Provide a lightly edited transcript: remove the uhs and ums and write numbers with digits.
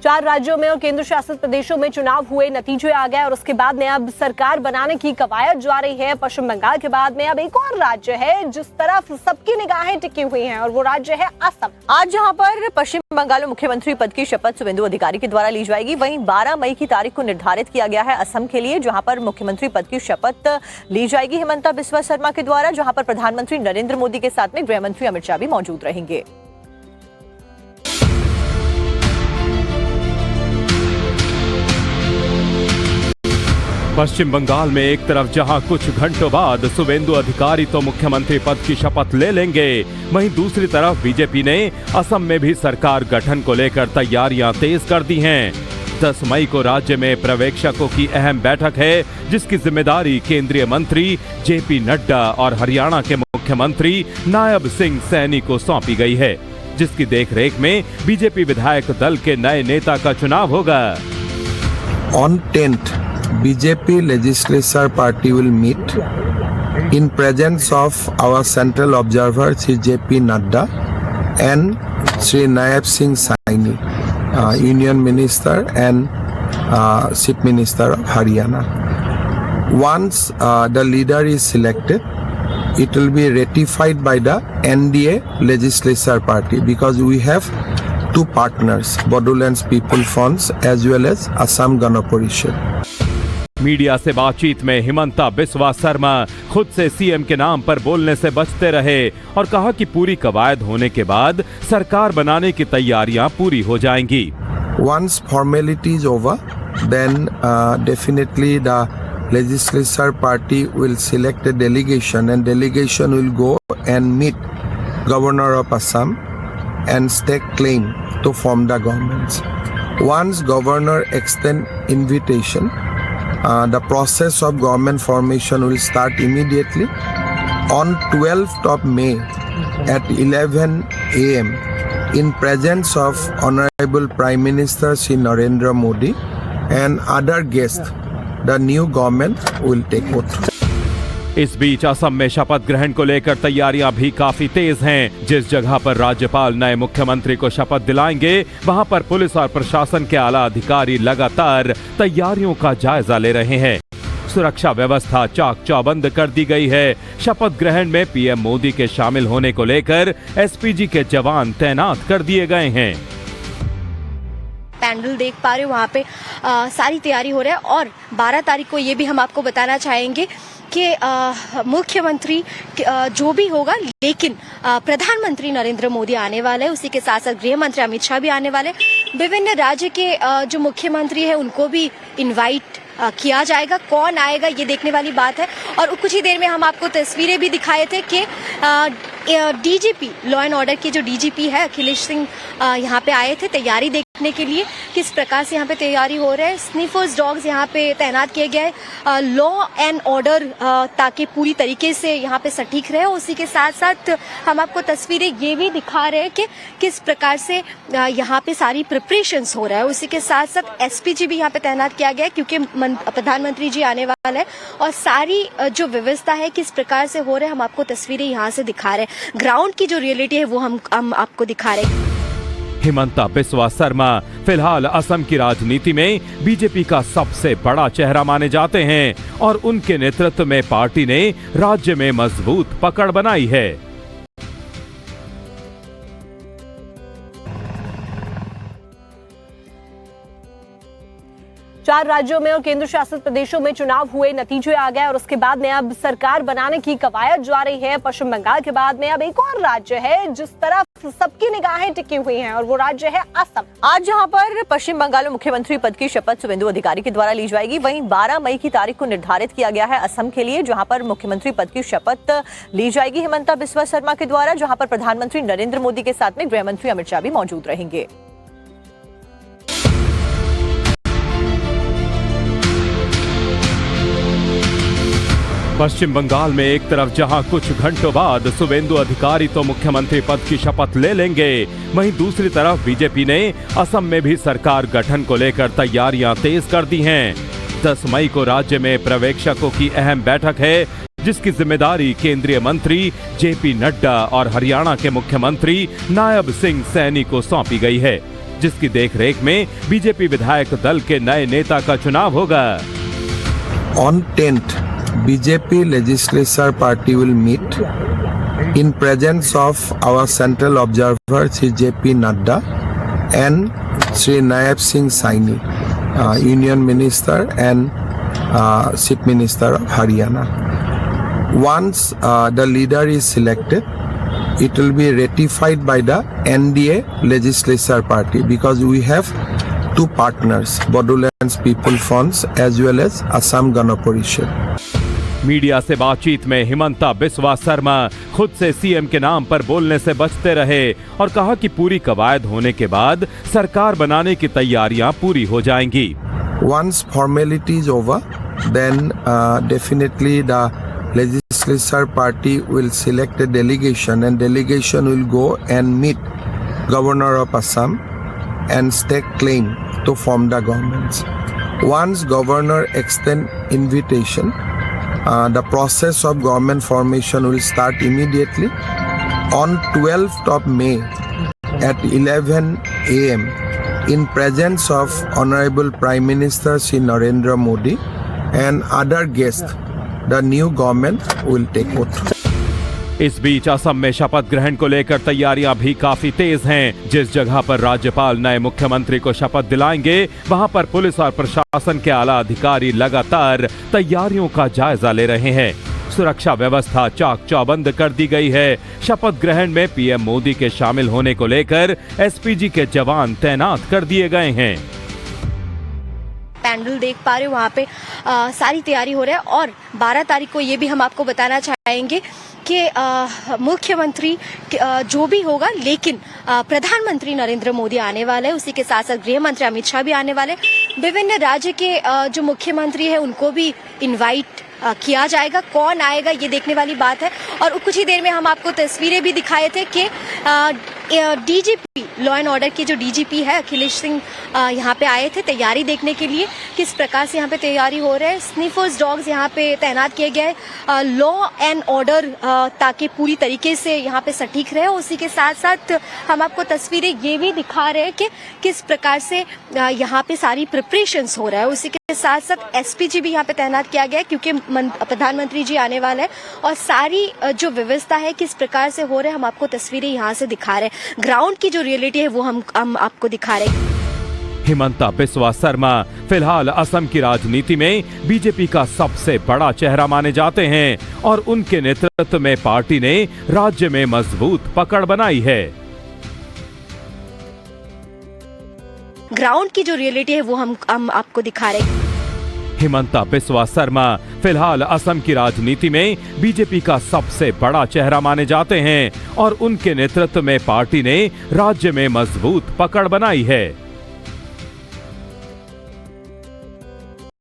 4 राज्यों में और केंद्र शासित प्रदेशों में चुनाव हुए, नतीजे आ गए और उसके बाद में अब सरकार बनाने की कवायद जारी है। पश्चिम बंगाल के बाद में अब एक और राज्य है जिस तरफ सबकी निगाहें टिकी हुई हैं और वो राज्य है असम। आज जहां पर पश्चिम बंगाल में मुख्यमंत्री पद की शपथ शुभेंदु अधिकारी के द्वारा ली जाएगी, वहीं 12 मई की तारीख को निर्धारित किया गया है असम के लिए, जहां पर मुख्यमंत्री पद की शपथ ली जाएगी हिमंता बिस्वा शर्मा के द्वारा, जहां पर प्रधानमंत्री नरेंद्र मोदी के साथ में गृह मंत्री अमित शाह भी मौजूद रहेंगे। पश्चिम बंगाल में एक तरफ जहां कुछ घंटों बाद शुभेंदु अधिकारी तो मुख्यमंत्री पद की शपथ ले लेंगे, वहीं दूसरी तरफ बीजेपी ने असम में भी सरकार गठन को लेकर तैयारियां तेज कर दी हैं। 10 मई को राज्य में पर्यवेक्षकों की अहम बैठक है, जिसकी जिम्मेदारी केंद्रीय मंत्री जेपी नड्डा और हरियाणा के मुख्यमंत्री नायब सिंह सैनी को सौंपी गई है, जिसकी देखरेख में बीजेपी विधायक दल के नए नेता का चुनाव होगा। On 10th, BJP Legislature Party will meet in presence of our central observer Sri JP Nadda and Sri Nayab Singh Saini, Union Minister and Chief Minister of Haryana. Once the leader is selected, it will be ratified by the NDA Legislature Party, because we have two partners, Bodoland People Fronts as well as Assam Gana Parishad. Media से बातचीत में हिमंता बिस्वा शर्मा खुद से CM के नाम पर बोलने से बचते रहे और कहा कि पूरी कवायद होने के बाद सरकार बनाने की तैयारियां पूरी हो जाएंगी। Once formality is over, then definitely the legislature party will select a delegation, and delegation will go and meet Governor of Assam and stake claim to form the governments. Once governor extend invitation, the process of government formation will start immediately. On 12th of May at 11 a.m. in presence of Honorable Prime Minister Shri Narendra Modi and other guests, the new government will take oath. इस बीच असम में शपथ ग्रहण को लेकर तैयारियां भी काफी तेज हैं। जिस जगह पर राज्यपाल नए मुख्यमंत्री को शपथ दिलाएंगे, वहां पर पुलिस और प्रशासन के आला अधिकारी लगातार तैयारियों का जायजा ले रहे हैं। सुरक्षा व्यवस्था चाक चौबंद कर दी गई है। शपथ ग्रहण में पीएम मोदी के शामिल होने को लेकर एसपीजी के जवान तैनात कर दिए गए हैं। पैंडल देख पा रहे हो, वहाँ पे सारी तैयारी हो रहा है और 12 तारीख को ये भी हम आपको बताना चाहेंगे कि मुख्यमंत्री जो भी होगा, लेकिन प्रधानमंत्री नरेंद्र मोदी आने वाले हैं, उसी के साथ साथ गृह मंत्री अमित शाह भी आने वाले हैं। विभिन्न राज्य के जो मुख्यमंत्री है उनको भी इनवाइट किया जाएगा। कौन आएगा ये देखने वाली बात है। और कुछ ही देर में हम आपको तस्वीरें भी दिखाए थे कि डीजीपी लॉ एंड ऑर्डर के जो डीजीपी है अखिलेश सिंह यहाँ पे आए थे तैयारी देखने के लिए, किस प्रकार से यहाँ पे तैयारी हो रहा है। स्निफर्स डॉग्स यहाँ पे तैनात किए गए लॉ एंड ऑर्डर ताकि पूरी तरीके से यहाँ पे सटीक रहे। उसी के साथ साथ हम आपको तस्वीरें ये भी दिखा रहे हैं कि किस प्रकार से यहाँ पे सारी प्रिपरेशंस हो रहा है। उसी के साथ साथ एसपीजी भी यहाँ पे तैनात किया गया है, क्योंकि प्रधानमंत्री जी आने वाले हैं और सारी जो व्यवस्था है किस प्रकार से हो रहा है हम आपको तस्वीरें यहाँ से दिखा रहे हैं। ग्राउंड की जो रियलिटी है वो हम आपको दिखा रहे हैं। हिमंता बिस्वा शर्मा फिलहाल असम की राजनीति में बीजेपी का सबसे बड़ा चेहरा माने जाते हैं और उनके नेतृत्व में पार्टी ने राज्य में मजबूत पकड़ बनाई है। 4 राज्यों में और केंद्र शासित प्रदेशों में चुनाव हुए, नतीजे आ गए और उसके बाद में अब सरकार बनाने की कवायद जारी है। पश्चिम बंगाल के बाद में अब एक और राज्य है जिस तरफ सबकी निगाहें टिकी हुई हैं और वो राज्य है असम। आज जहां पर पश्चिम बंगाल में मुख्यमंत्री पद की शपथ शुभेंदु अधिकारी के द्वारा ली जाएगी, वहीं 12 मई की तारीख को निर्धारित किया गया है असम के लिए, जहां पर मुख्यमंत्री पद की शपथ ली जाएगी हिमंता बिस्वा शर्मा के द्वारा, जहां पर प्रधानमंत्री नरेंद्र मोदी के साथ में गृह मंत्री अमित शाह भी मौजूद रहेंगे। पश्चिम बंगाल में एक तरफ जहां कुछ घंटों बाद शुभेंदु अधिकारी तो मुख्यमंत्री पद की शपथ ले लेंगे, वहीं दूसरी तरफ बीजेपी ने असम में भी सरकार गठन को लेकर तैयारियां तेज कर दी हैं। 10 मई को राज्य में पर्यवेक्षकों की अहम बैठक है, जिसकी जिम्मेदारी केंद्रीय मंत्री जेपी नड्डा और हरियाणा के मुख्यमंत्री नायब सिंह सैनी को सौंपी गई है, जिसकी देखरेख में बीजेपी विधायक दल के नए नेता का चुनाव होगा। On 10th, BJP Legislature Party will meet in presence of our central observer Sri JP Nadda and Sri Naib Singh Saini, Union Minister and Chief Minister of Haryana. Once the leader is selected, it will be ratified by the NDA Legislature Party because we have two partners, Bodoland People Fronts as well as Assam Gana Parishad. Media से बातचीत में हिमंता बिस्वा शर्मा खुद से CM के नाम पर बोलने से बचते रहे और कहा कि पूरी कवायद होने के बाद सरकार बनाने की तैयारियां पूरी हो जाएंगी। Once formality is over, then definitely the legislature party will select a delegation and delegation will go and meet Governor of Assam and stake claim to form the governments. Once governor extend invitation, the process of government formation will start immediately. On 12th of May at 11 a.m. in presence of Honorable Prime Minister Shri Narendra Modi and other guests, the new government will take oath. इस बीच असम में शपथ ग्रहण को लेकर तैयारियां भी काफी तेज हैं। जिस जगह पर राज्यपाल नए मुख्यमंत्री को शपथ दिलाएंगे, वहां पर पुलिस और प्रशासन के आला अधिकारी लगातार तैयारियों का जायजा ले रहे हैं। सुरक्षा व्यवस्था चाक चौबंद कर दी गई है। शपथ ग्रहण में पीएम मोदी के शामिल होने को लेकर एसपीजी के जवान तैनात कर दिए गए हैं। पैंडल देख पा रहे हो, वहाँ पे सारी तैयारी हो रहा है और 12 तारीख को ये भी हम आपको बताना चाहेंगे कि मुख्यमंत्री जो भी होगा, लेकिन प्रधानमंत्री नरेंद्र मोदी आने वाले हैं, उसी के साथ साथ गृह मंत्री अमित शाह भी आने वाले। विभिन्न राज्य के जो मुख्यमंत्री है उनको भी इनवाइट किया जाएगा। कौन आएगा ये देखने वाली बात है। और कुछ ही देर में हम आपको तस्वीरें भी दिखाए थे कि डीजीपी लॉ एंड ऑर्डर के जो डीजीपी है अखिलेश सिंह यहाँ पे आए थे तैयारी देखने के लिए, किस प्रकार से यहाँ पे तैयारी हो रहा है। स्निफर्स डॉग्स यहाँ पे तैनात किए गए, लॉ एंड ऑर्डर ताकि पूरी तरीके से यहाँ पे सटीक रहे। उसी के साथ साथ हम आपको तस्वीरें ये भी दिखा रहे हैं कि किस प्रकार से यहाँ पे सारी प्रिपरेशंस हो रहा है। उसी के साथ साथ एसपीजी भी यहाँ पे तैनात किया गया है क्योंकि प्रधानमंत्री जी आने वाले हैं और सारी जो व्यवस्था है किस प्रकार से हो रहा है हम आपको तस्वीरें यहाँ से दिखा रहे हैं। ग्राउंड की जो रियलिटी है वो हम आपको दिखा रहे हैं। हिमंता बिस्वा शर्मा फिलहाल असम की राजनीति में बीजेपी का सबसे बड़ा चेहरा माने जाते हैं और उनके नेतृत्व में पार्टी ने राज्य में मजबूत पकड़ बनाई है। ग्राउंड की जो रियलिटी है वो हम आपको दिखा रहे हैं। हिमंता बिस्वा शर्मा फिलहाल असम की राजनीति में बीजेपी का सबसे बड़ा चेहरा माने जाते हैं और उनके नेतृत्व में पार्टी ने राज्य में मजबूत पकड़ बनाई है।